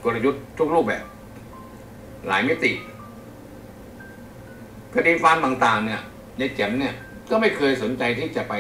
กลยุทธ์ทุกรูปแบบหลายมิติคดีความต่างๆเนี่ยยายแจ๋มเนี่ยก็ไม่เคยสนใจที่จะไป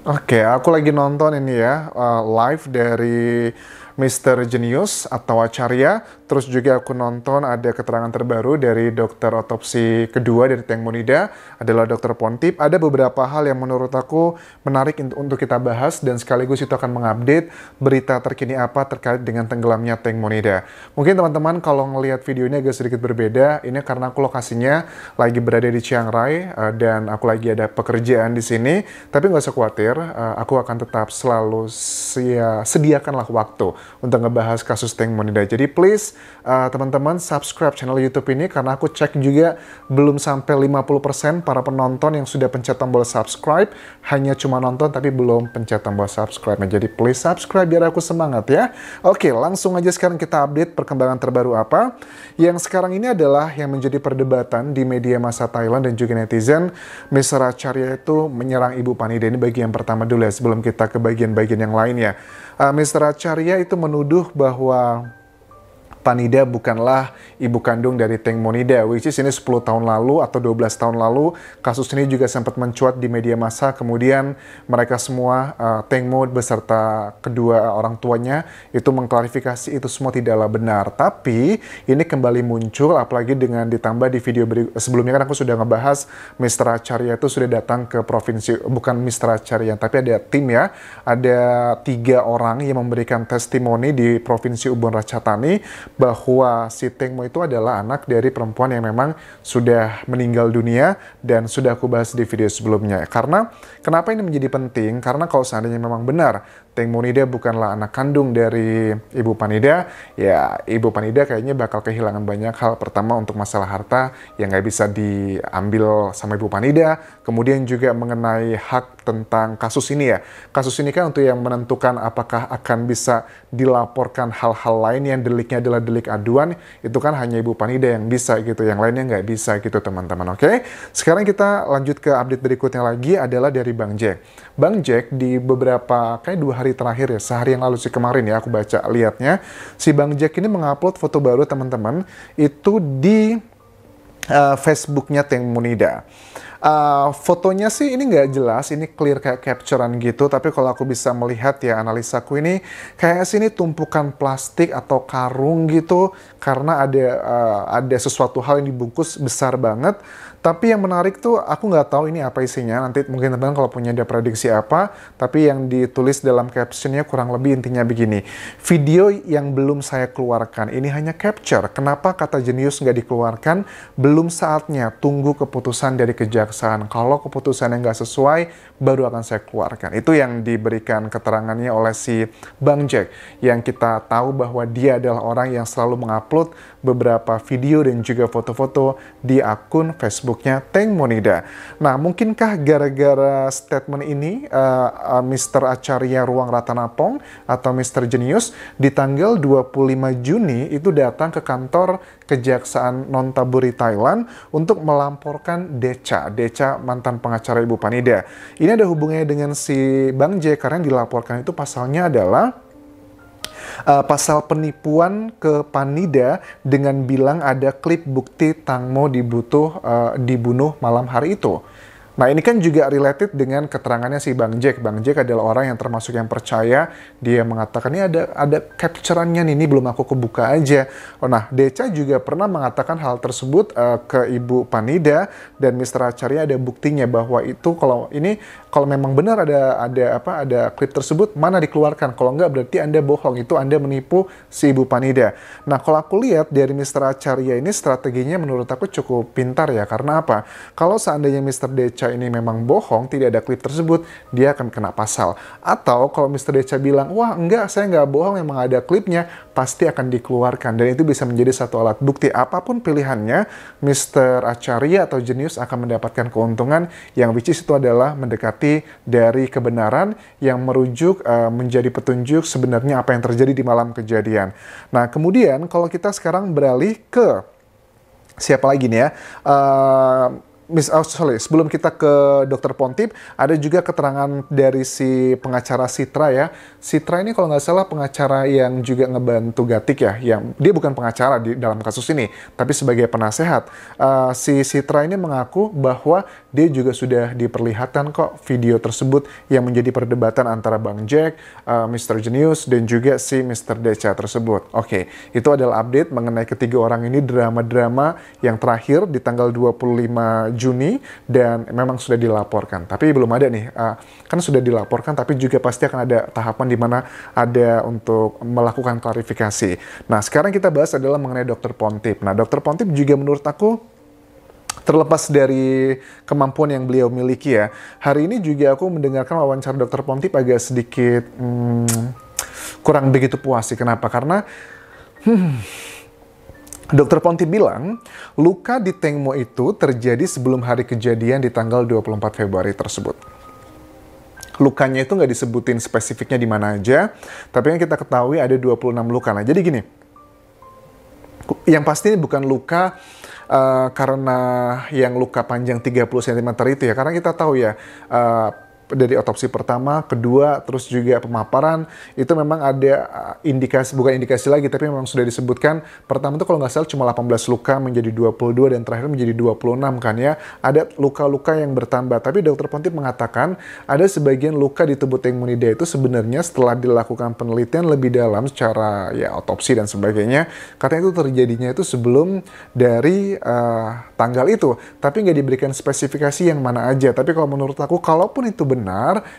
Oke, aku lagi nonton ini ya, live dari Mr. Genius atau Acarya. Terus juga aku nonton ada keterangan terbaru dari dokter otopsi kedua dari Teng Monida, adalah dokter Pontip. Ada beberapa hal yang menurut aku menarik untuk kita bahas dan sekaligus itu akan mengupdate berita terkini apa terkait dengan tenggelamnya Teng Monida. Mungkin teman-teman kalau ngelihat video ini agak sedikit berbeda, ini karena aku lokasinya lagi berada di Chiang Rai dan aku lagi ada pekerjaan di sini. Tapi nggak usah khawatir, aku akan tetap selalu sediakanlah waktu untuk ngebahas kasus Teng Monida. Jadi please teman-teman subscribe channel YouTube ini karena aku cek juga belum sampai 50% para penonton yang sudah pencet tombol subscribe, hanya cuma nonton tapi belum pencet tombol subscribe. Nah, jadi please subscribe biar aku semangat ya. Oke, langsung aja sekarang kita update perkembangan terbaru apa. Yang sekarang ini adalah yang menjadi perdebatan di media massa Thailand dan juga netizen. Mr. Acharya itu menyerang Ibu Panida. Ini bagian pertama dulu ya sebelum kita ke bagian-bagian yang lainnya. Mr. Acharya itu menuduh bahwa Panida bukanlah ibu kandung dari Teng Monida, which is ini 10 tahun lalu atau 12 tahun lalu. Kasus ini juga sempat mencuat di media massa, kemudian mereka semua, Teng Mo beserta kedua orang tuanya, itu mengklarifikasi itu semua tidaklah benar. Tapi ini kembali muncul, apalagi dengan ditambah di video sebelumnya kan aku sudah ngebahas Mr. Acharya itu sudah datang ke provinsi, bukan Mr. Acharya, tapi ada tim ya, ada 3 orang yang memberikan testimoni di Provinsi Ubon Ratchathani, bahwa si Teng Mo itu adalah anak dari perempuan yang memang sudah meninggal dunia dan sudah aku bahas di video sebelumnya. Karena kenapa ini menjadi penting? Karena kalau seandainya memang benar Teng Monida bukanlah anak kandung dari Ibu Panida, ya Ibu Panida kayaknya bakal kehilangan banyak hal. Pertama untuk masalah harta yang nggak bisa diambil sama Ibu Panida, kemudian juga mengenai hak tentang kasus ini ya. Kasus ini kan untuk yang menentukan apakah akan bisa dilaporkan hal-hal lain yang deliknya adalah delik aduan, itu kan hanya Ibu Panida yang bisa gitu, yang lainnya nggak bisa gitu teman-teman. Oke, sekarang kita lanjut ke update berikutnya lagi adalah dari Bang Jack. Bang Jack di beberapa, kayak 2 hari terakhir ya, sehari yang lalu sih kemarin ya, aku baca lihatnya, si Bang Jack ini mengupload foto baru teman-teman, itu di Facebooknya Teng Monida. Fotonya sih ini nggak jelas, ini clear kayak capturean gitu, tapi kalau aku bisa melihat ya analisaku ini kayak sini tumpukan plastik atau karung gitu, karena ada sesuatu hal yang dibungkus besar banget. Tapi yang menarik tuh aku nggak tahu ini apa isinya, nanti mungkin teman-teman kalau punya ada prediksi apa, tapi yang ditulis dalam captionnya kurang lebih intinya begini, video yang belum saya keluarkan ini hanya capture, kenapa kata jenius nggak dikeluarkan, belum saatnya, tunggu keputusan dari kejaksaan, kalau keputusan yang nggak sesuai baru akan saya keluarkan. Itu yang diberikan keterangannya oleh si Bang Jack, yang kita tahu bahwa dia adalah orang yang selalu mengupload beberapa video dan juga foto-foto di akun Facebooknya Teng Monida. Nah, mungkinkah gara-gara statement ini Mr. Acharya Ruang Ratanapong atau Mr. Genius di tanggal 25 Juni itu datang ke kantor Kejaksaan Nonthaburi Thailand untuk melamporkan Deca mantan pengacara Ibu Panida. Ini ada hubungannya dengan si Bang J karena yang dilaporkan itu pasalnya adalah pasal penipuan ke Panida dengan bilang ada klip bukti Tang Mo dibunuh malam hari itu. Nah, ini kan juga related dengan keterangannya si Bang Jack. Bang Jack adalah orang yang termasuk yang percaya. Dia mengatakan, ini ada capture-annya nih, ini belum aku kebuka aja. Oh, nah, Deca juga pernah mengatakan hal tersebut ke Ibu Panida, dan Mr. Acharya ada buktinya bahwa itu kalau memang benar ada klip tersebut, mana dikeluarkan. Kalau enggak berarti Anda bohong, itu Anda menipu si Ibu Panida. Nah, kalau aku lihat dari Mr. Acharya ini strateginya menurut aku cukup pintar ya. Karena apa? Kalau seandainya Mr. Deca ini memang bohong, tidak ada klip tersebut, dia akan kena pasal. Atau kalau Mr. Deca bilang, wah enggak, saya nggak bohong, memang ada klipnya, pasti akan dikeluarkan. Dan itu bisa menjadi satu alat bukti. Apapun pilihannya, Mr. Acharya atau Genius akan mendapatkan keuntungan yang which is itu adalah mendekati dari kebenaran yang merujuk menjadi petunjuk sebenarnya apa yang terjadi di malam kejadian. Nah, kemudian kalau kita sekarang beralih ke siapa lagi nih ya? sebelum kita ke Dokter Pontip, ada juga keterangan dari si pengacara Citra ya. Citra ini kalau nggak salah pengacara yang juga ngebantu Gatik ya, yang dia bukan pengacara di dalam kasus ini, tapi sebagai penasehat. Si Citra ini mengaku bahwa dia juga sudah diperlihatkan kok video tersebut yang menjadi perdebatan antara Bang Jack, Mr. Genius, dan juga si Mr. Deca tersebut. Oke, itu adalah update mengenai ketiga orang ini, drama-drama yang terakhir di tanggal 25 Juni, dan memang sudah dilaporkan. Tapi belum ada nih, kan sudah dilaporkan, tapi juga pasti akan ada tahapan di mana ada untuk melakukan klarifikasi. Nah, sekarang kita bahas adalah mengenai Dokter Pontip. Nah, Dokter Pontip juga menurut aku, terlepas dari kemampuan yang beliau miliki ya, hari ini juga aku mendengarkan wawancara Dokter Pontip agak sedikit kurang begitu puas sih. Kenapa? Karena Dokter Pontip bilang, luka di Tengmo itu terjadi sebelum hari kejadian di tanggal 24 Februari tersebut. Lukanya itu nggak disebutin spesifiknya di mana aja, tapi yang kita ketahui ada 26 luka. Nah, jadi gini, yang pasti ini bukan luka karena yang luka panjang 30 cm itu ya, karena kita tahu ya, dari otopsi pertama, kedua, terus juga pemaparan, itu memang ada indikasi, bukan indikasi lagi, tapi memang sudah disebutkan, pertama itu kalau nggak salah cuma 18 luka menjadi 22, dan terakhir menjadi 26 kan ya, ada luka-luka yang bertambah. Tapi Dokter Pontip mengatakan, ada sebagian luka di tubuh Tengmonida itu sebenarnya setelah dilakukan penelitian lebih dalam secara ya otopsi dan sebagainya, katanya itu terjadinya itu sebelum dari tanggal itu, tapi nggak diberikan spesifikasi yang mana aja. Tapi kalau menurut aku, kalaupun itu benar,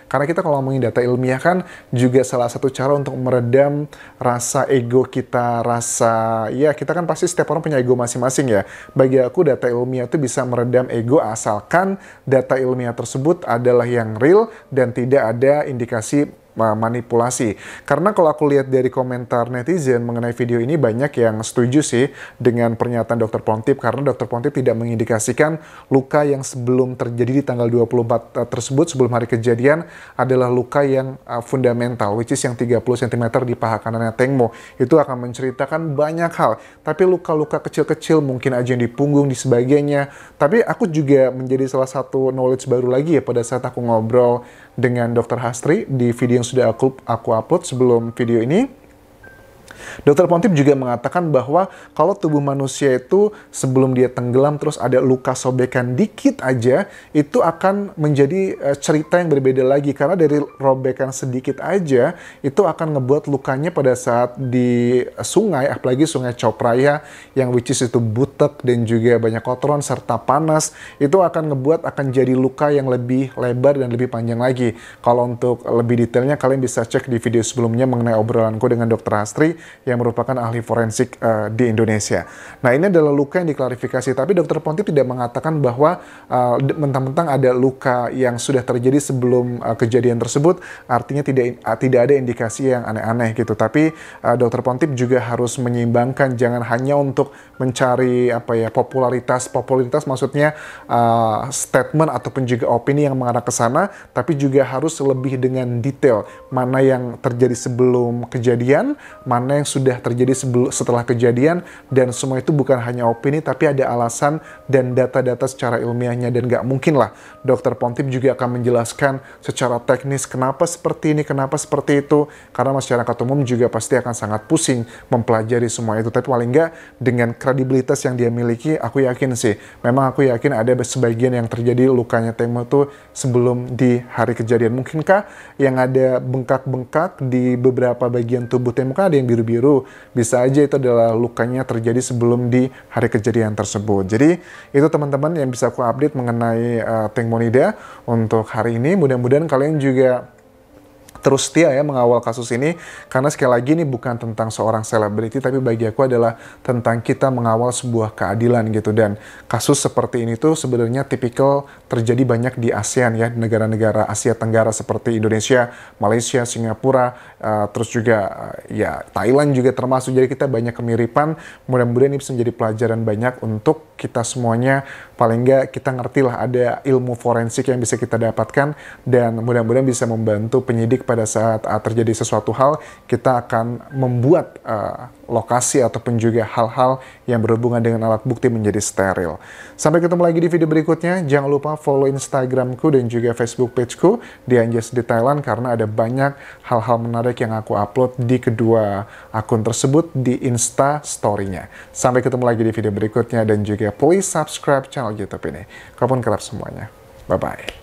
karena kita kalau ngomongin data ilmiah kan juga salah satu cara untuk meredam rasa ego kita, rasa ya kita kan pasti setiap orang punya ego masing-masing ya. Bagi aku data ilmiah itu bisa meredam ego asalkan data ilmiah tersebut adalah yang real dan tidak ada indikasi manipulasi. Karena kalau aku lihat dari komentar netizen mengenai video ini, banyak yang setuju sih dengan pernyataan Dokter Pontip, karena Dokter Pontip tidak mengindikasikan luka yang sebelum terjadi di tanggal 24 tersebut, sebelum hari kejadian, adalah luka yang fundamental, which is yang 30 cm di paha kanannya Tengmo. Itu akan menceritakan banyak hal, tapi luka-luka kecil-kecil mungkin aja yang di punggung, di sebagainya. Tapi aku juga menjadi salah satu knowledge baru lagi ya pada saat aku ngobrol dengan Dr. Hastri di video yang sudah aku upload sebelum video ini. Dokter Pontip juga mengatakan bahwa kalau tubuh manusia itu sebelum dia tenggelam terus ada luka sobekan dikit aja, itu akan menjadi cerita yang berbeda lagi. Karena dari robekan sedikit aja, itu akan ngebuat lukanya pada saat di sungai, apalagi sungai Copraya, yang which is itu butek dan juga banyak kotoran serta panas, itu akan ngebuat akan jadi luka yang lebih lebar dan lebih panjang lagi. Kalau untuk lebih detailnya, kalian bisa cek di video sebelumnya mengenai obrolanku dengan Dr. Hastri, yang merupakan ahli forensik di Indonesia. Nah, ini adalah luka yang diklarifikasi, tapi Dokter Pontip tidak mengatakan bahwa mentang-mentang ada luka yang sudah terjadi sebelum kejadian tersebut, artinya tidak ada indikasi yang aneh-aneh gitu. Tapi Dokter Pontip juga harus menyeimbangkan, jangan hanya untuk mencari popularitas maksudnya statement ataupun juga opini yang mengarah ke sana, tapi juga harus lebih dengan detail mana yang terjadi sebelum kejadian, mana yang sudah terjadi setelah kejadian, dan semua itu bukan hanya opini tapi ada alasan dan data-data secara ilmiahnya. Dan nggak mungkin lah Dokter Pontip juga akan menjelaskan secara teknis kenapa seperti ini, kenapa seperti itu, karena masyarakat umum juga pasti akan sangat pusing mempelajari semua itu. Tapi paling nggak dengan kredibilitas yang dia miliki, aku yakin sih, memang aku yakin ada sebagian yang terjadi lukanya Tengmo itu sebelum di hari kejadian. Mungkinkah yang ada bengkak-bengkak di beberapa bagian tubuh Tengmo, kan ada yang biru-biru, bisa aja itu adalah lukanya terjadi sebelum di hari kejadian tersebut. Jadi itu teman-teman yang bisa aku update mengenai Tengmonida untuk hari ini. Mudah-mudahan kalian juga terus setia ya mengawal kasus ini, karena sekali lagi ini bukan tentang seorang selebriti, tapi bagi aku adalah tentang kita mengawal sebuah keadilan gitu. Dan kasus seperti ini tuh sebenarnya tipikal terjadi banyak di ASEAN ya, negara-negara Asia Tenggara seperti Indonesia, Malaysia, Singapura, terus juga ya Thailand juga termasuk. Jadi kita banyak kemiripan. Mudah-mudahan ini bisa menjadi pelajaran banyak untuk kita semuanya. Paling nggak kita ngerti lah ada ilmu forensik yang bisa kita dapatkan, dan mudah-mudahan bisa membantu penyidik pada saat terjadi sesuatu hal, kita akan membuat lokasi ataupun juga hal-hal yang berhubungan dengan alat bukti menjadi steril. Sampai ketemu lagi di video berikutnya. Jangan lupa follow Instagramku dan juga Facebook pageku di Anjas di Thailand, karena ada banyak hal-hal menarik yang aku upload di kedua akun tersebut di Insta Story-nya. Sampai ketemu lagi di video berikutnya, dan juga please subscribe channel YouTube ini. Kapun kerap semuanya. Bye-bye.